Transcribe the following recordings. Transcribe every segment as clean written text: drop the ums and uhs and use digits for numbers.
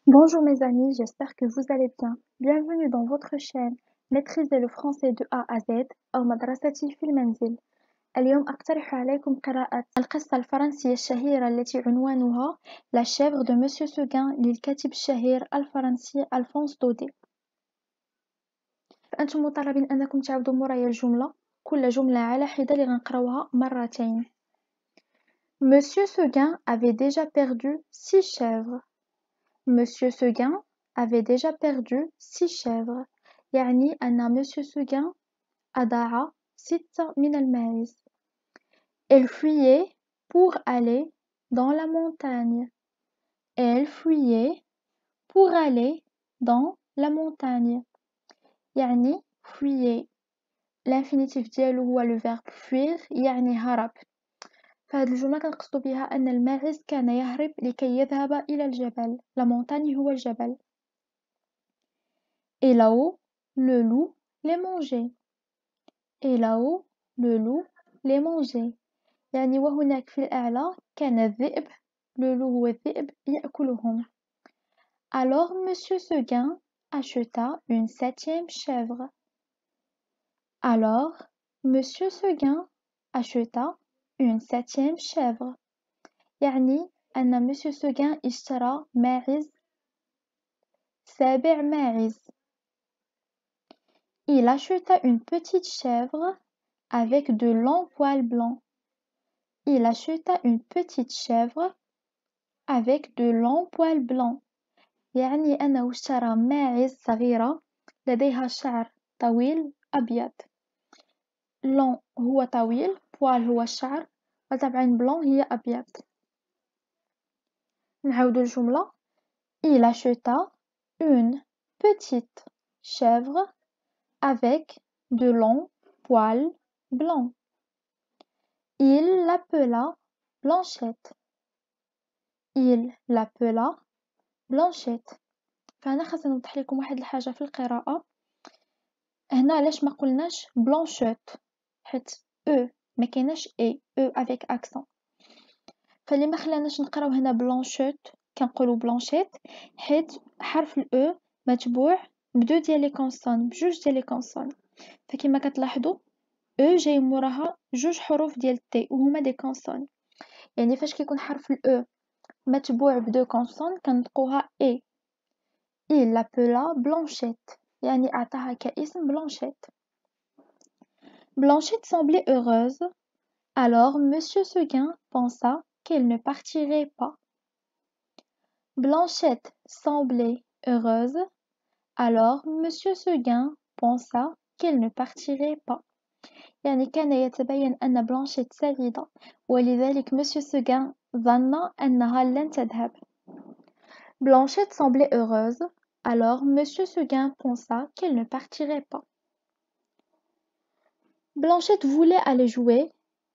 Bonjour mes amis, j'espère que vous allez bien. Bienvenue dans votre chaîne Maîtriser le français de A à Z أو مدرستي في المنزل. اليوم أقترح عليكم قراءة القصة الفرنسية الشهيرة التي عنوانها La chèvre de Monsieur Seguin للكاتب الشهير الفرنسي ألفونس دودي. فأنتم مطالبين أنكم تعاودوا مورايا الجملة كل جملة على حدة لغنقراوها مرتين. Monsieur Seguin avait déjà perdu 6 chèvres. Monsieur Seguin avait déjà perdu 6 chèvres. يعني أن Monsieur Seguin أضاع 6 من الماعز. Elle fuyait pour aller dans la montagne. Elle fuyait pour aller dans la montagne. يعني fuyait. L'infinitif ديالو هو le verbe fuir يعني هرب. فهاد الجملة كنقصدو بها أن الماعز كان يهرب لكي يذهب إلى الجبل. La montagne هو الجبل. Et là-haut, le loup les mangeait. Et là-haut, le loup les mangeait. يعني وهناك في الأعلى كان الذئب le loup هو الذئب يأكلهم. Alors Monsieur Seguin acheta une 7e chèvre. Alors Monsieur Seguin acheta une 7e chèvre. يعني أن Monsieur Seguin اشترى ماعز 7 ماعز. Il acheta une petite chèvre avec de longs poils blancs. Il acheta une petite chèvre avec de longs poils blancs. يعني أنه اشترى ماعز صغيرة لديها شعر طويل أبيض. long هو طويل، poil هو الشعر، وطبعا blanc هي أبيض. نعاودو الجملة. Il acheta une petite chèvre avec de longs poils blancs. Il l'appela Blanchette. Il l'appela Blanchette. فهنا خاصني نوضح لكم واحد الحاجة في القراءة. هنا علاش ما قلناش بلانشيت حيت او ما كايناش اي او افيك اكسون. فاللي ما خلاناش نقراو هنا بلانشيت كنقولوا بلانشيت حيت حرف الاو متبوع بدو ديال لي كونسون بجوج ديال لي كونسون. فكما كتلاحظوا او جاي موراها جوج حروف ديال تي وهما دي كونسون. يعني فاش كيكون حرف الاو متبوع بدو كونسون كنطقوها اي. Il l'appela Blanchette. يعني أعطاها كاسم Blanchette. Blanchette semblait heureuse. Alors Monsieur Seguin pensa qu'elle ne partirait pas. Blanchette semblait heureuse. Alors Monsieur Seguin pensa qu'elle ne partirait pas. يعني كان يتبين أن بلانشيت سعيدة ولذلك Monsieur Seguin ظن أنها لن تذهب. Blanchette semblait heureuse. Alors Monsieur Seguin pensa qu'elle ne partirait pas. Blanchette voulait aller jouer,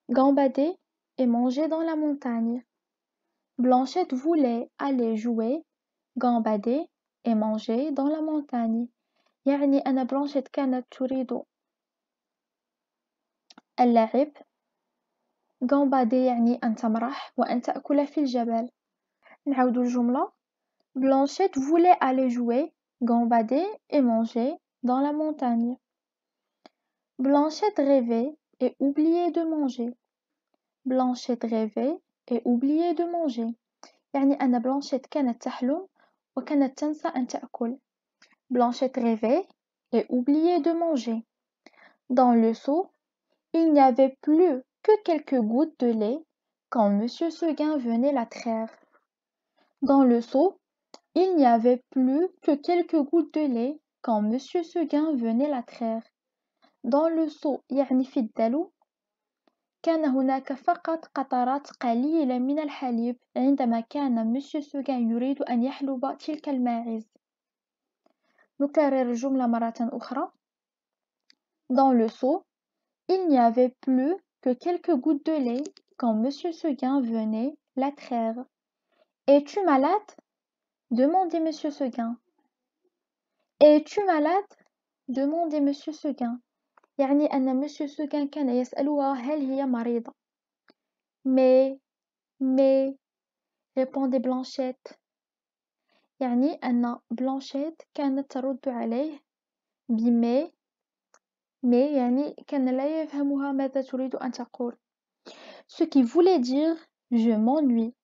gambader et manger dans la montagne. Blanchette voulait aller jouer, gambader et manger dans la montagne. يعني أن بلانشيت كانت تريد اللعب. gambader يعني أن تمرح وأن تأكل في الجبل. نعاودو الجملة. Blanchette voulait aller jouer, gambader et manger dans la montagne. Blanchette rêvait et oubliait de manger. Blanchette rêvait et oubliait de manger. يعني أن بلانشيت كانت تحلم وكانت تنسى أن تأكل. Blanchette rêvait et oubliait de manger. Dans le seau, il n'y avait plus que quelques gouttes de lait quand Monsieur Seguin venait la traire. Dans le seau, il n'y avait plus que quelques gouttes de lait quand Monsieur Seguin venait la traire. Dans le seau يعني في الدلو كان هناك فقط قطرات قليلة من الحليب عندما كان Monsieur Seguin يريد أن يحلب تلك الماعز. نكرر الجملة مرة أخرى. Dans le seau, il n'y avait plus que quelques gouttes de lait quand Monsieur Seguin venait la traire. Es-tu malade? demandait Monsieur Seguin. Es-tu malade? demandait Monsieur Seguin. يعني أن Monsieur Seguin كان يسألها هل هي مريضة. Mais, répondait Blanchette. يعني أن بلانشيت كانت ترد عليه بمي يعني كان لا يفهمها ماذا تريد أن تقول. Ce qui voulait dire je m'ennuie,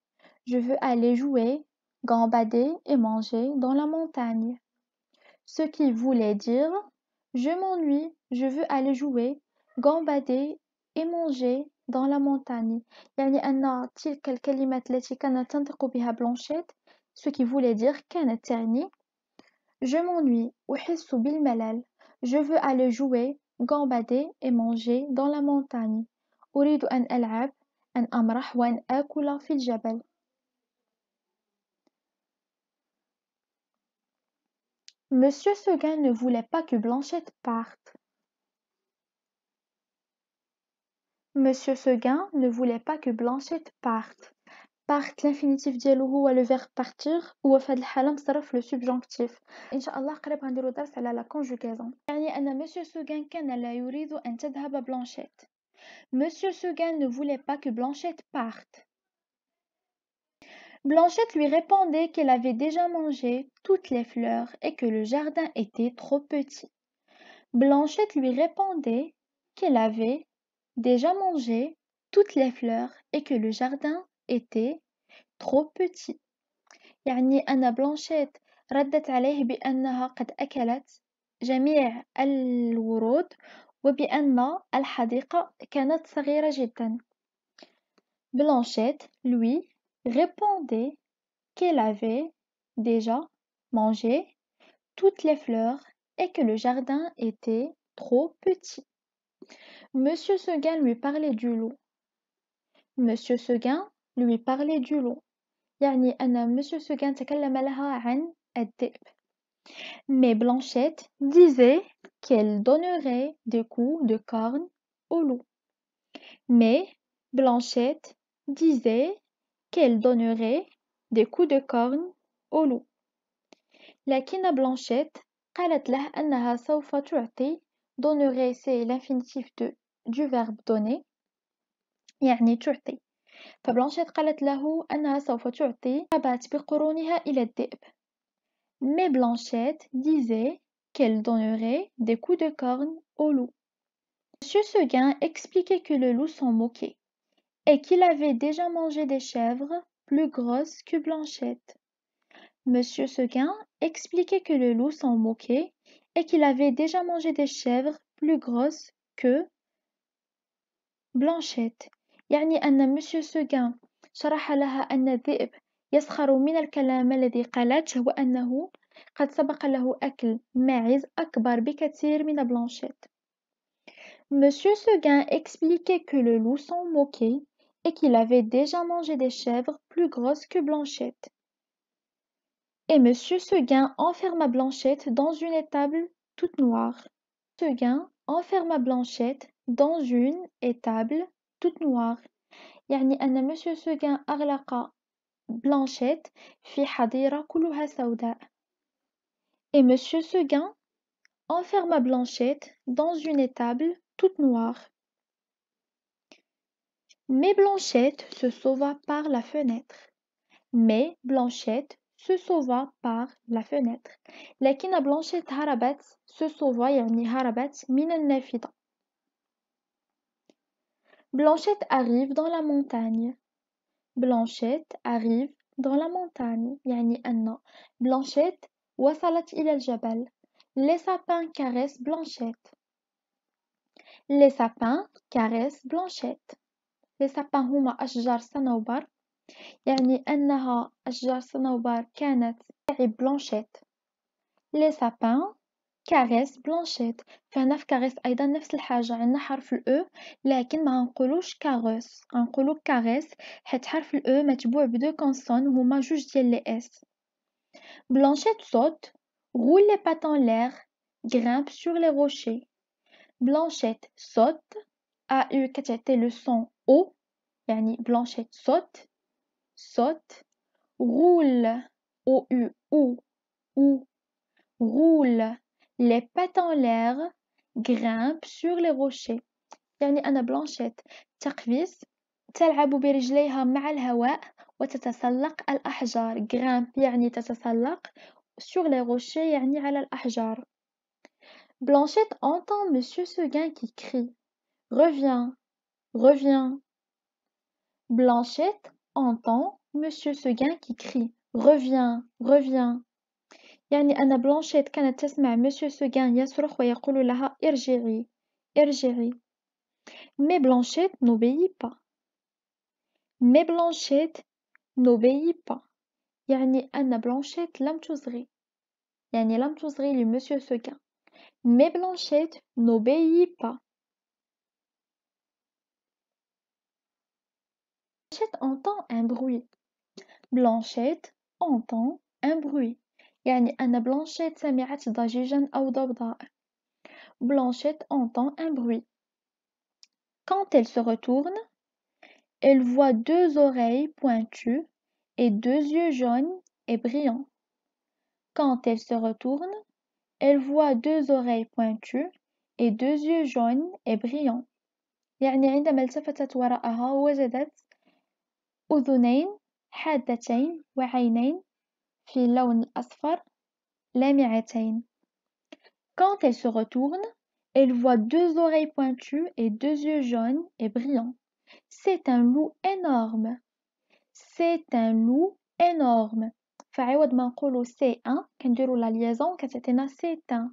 je veux aller jouer, gambader et manger dans la montagne. Ce qui voulait dire je m'ennuie, je veux aller jouer, gambader et manger dans la montagne. يعني أن تلك الكلمات التي كانت تنطق بها بلانشيت ce qui voulait dire كانت تعني je m'ennuie أحس بالملل je veux aller jouer gambader et manger dans la montagne أريد أن ألعب أن أمرح وأن آكل في الجبل. Monsieur Seguin ne voulait pas que Blanchette parte. Monsieur Seguin ne voulait pas que Blanchette parte. Part l'infinitif ديالو هو le verbe partir هو في هذه الحالة مصرف le subjonctif. إن شاء الله قريب غنديرو درس على la conjugaison. يعني أن Monsieur Seguin كان لا يريد أن تذهب Blanchette. Monsieur Seguin ne voulait pas que Blanchette parte. Blanchette lui répondait qu'elle avait déjà mangé toutes les fleurs et que le jardin était trop petit. Blanchette lui répondait qu'elle avait déjà mangé toutes les fleurs et que le jardin était trop petit. يعني أن بلانشيت ردت عليه بأنها قد أكلت جميع الورود وبأن الحديقة كانت صغيرة جدا. Blanchette lui répondait qu'elle avait déjà mangé toutes les fleurs et que le jardin était trop petit. Monsieur Seguin lui parlait du loup. Monsieur Seguin lui parlait du loup. يعني أن Monsieur Seguin تكلم لها عن الذئب. Mais Blanchette disait qu'elle donnerait des coups de corne au loup. Mais Blanchette disait qu'elle donnerait des coups de corne au loup. لكن بلانشيت قالت له أنها سوف تعطي donnerait c'est l'infinitif du verbe donner يعني تعطي. فبلانشيت قالت له أنها سوف تعطي غابات بقرونها إلى الذئب. Mais Blanchette disait qu'elle donnerait des coups de corne au loup. Monsieur Seguin expliquait que le loup s'en moquait et qu'il avait déjà mangé des chèvres plus grosses que Blanchette. Monsieur Seguin expliquait que le loup s'en moquait et qu'il avait déjà mangé des chèvres plus grosses que Blanchette. يعني أن Monsieur Seguin شرح لها أن الذئب يسخر من الكلام الذي قالته وأنه قد سبق له أكل ماعز أكبر بكثير من بلانشيت. Monsieur Seguin expliquait que le loup s'en moquait et qu'il avait déjà mangé des chèvres plus grosses que Blanchette. Et Monsieur Seguin enferma Blanchette dans une étable toute noire. Seguin enferma Blanchette dans une étable toute noire. يعني أن Monsieur Seguin أغلق بلانشيت في حظيرة كلها سوداء. Et Monsieur Seguin enferma Blanchette dans une étable toute noire. Mais Blanchette se sauva par la fenêtre. Mais Blanchette se sauva par la fenêtre. لكن بلانشيت هربت se sauva يعني هربت من النافذة. Blanchette arrive dans la montagne. Blanchette arrive dans la montagne. يعني أن Blanchette وصلت إلى الجبل. Les sapins caressent Blanchette. Les sapins caressent Blanchette. Les sapins هما أشجار صنوبر. يعني أنها أشجار صنوبر كانت تعب بلانشيت. Les sapins caressent Blanchette. فهنا في caresse أيضا نفس الحاجة عندنا حرف الأو لكن ما نقولوش كاغوس غنقولو كاريس حيت حرف الأو متبوع بدو كونسون هما جوج ديال لي اس. Blanchette saute, roule les pattes en l'air, grimpe sur les rochers. Blanchette saute أ كتعطي le son O يعني Blanchette saute roule O U ou roule les pattes en l'air, grimpe sur les rochers. يعني أن بلانشيت تقفز تلعب برجليها مع الهواء وتتسلق الأحجار. grimpe يعني تتسلق، sur les rochers يعني على الأحجار. Blanchette entend Monsieur Seguin qui crie: Reviens, reviens. Blanchette entend Monsieur Seguin qui crie: Reviens, reviens. يعني أن بلانشيت كانت تسمع مسيو سوغان يصرخ ويقول لها ارجعي ارجعي. Mais Blanchette n'obéit pas. Mais Blanchette n'obéit pas. يعني أن بلانشيت لم تصغي، يعني لم تصغي لمسيو سوغان. Mais Blanchette n'obéit pas. Blanchette entend un bruit. Blanchette entend un bruit. يعني أن بلانشيت سمعت ضجيجا أو ضوضاء. Blanchette entend un bruit. Quand elle se retourne, elle voit deux oreilles pointues et deux yeux jaunes et brillants. Quand elle se retourne, elle voit deux oreilles pointues et deux yeux jaunes et brillants. يعني عندما التفتت وراءها وجدت أذنين حادتين وعينين في اللون الأصفر لامعتين. Quand elle se retourne, elle voit deux oreilles pointues et deux yeux jaunes et brillants. C'est un loup énorme. C'est un loup énorme. فعوض ما نقولو c'est un كنديرو la liaison كتعطينا c'est un.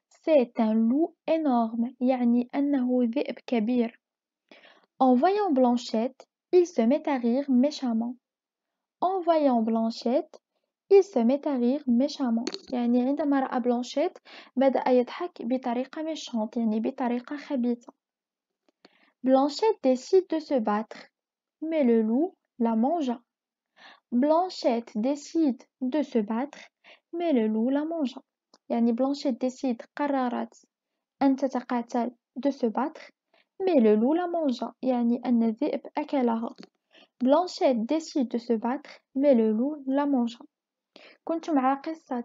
C'est un loup énorme يعني أنه ذئب كبير. En voyant Blanchette, il se met à rire méchamment. En voyant Blanchette, il se met à rire méchamment. يعني عندما رأى بلانشيت بدأ يضحك بطريقة méchante يعني بطريقة خبيثة. Blanchette décide de se battre, mais le loup la mangea. Blanchette décide de se battre, mais le loup la mangea. يعني Blanchette décide قررت أن تتقاتل de se battre, mais le loup la mangea. يعني أن الذئب أكلها. Blanchette décide de se battre, mais le loup la mangea. كنت مع قصة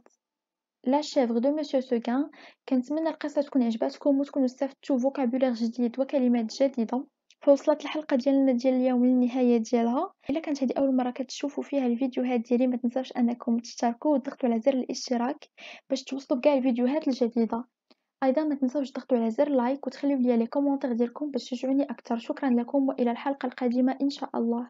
لا شيفغ دو مسيو سوغان. كنتمنى القصة تكون عجباتكم وتكونوا استفدتوا فوكابولير جديد وكلمات جديدة. فوصلت الحلقة ديالنا ديال اليوم للنهاية ديالها. إلا كانت هذه أول مرة كتشوفوا فيها الفيديوهات ديالي ما تنساوش أنكم تشتركوا وتضغطوا على زر الاشتراك باش توصلوا بكاع الفيديوهات الجديدة. أيضا ما تنساوش تضغطوا على زر لايك وتخليوا لي كومونتير ديالكم باش تشجعوني أكثر. شكرا لكم وإلى الحلقة القادمة إن شاء الله.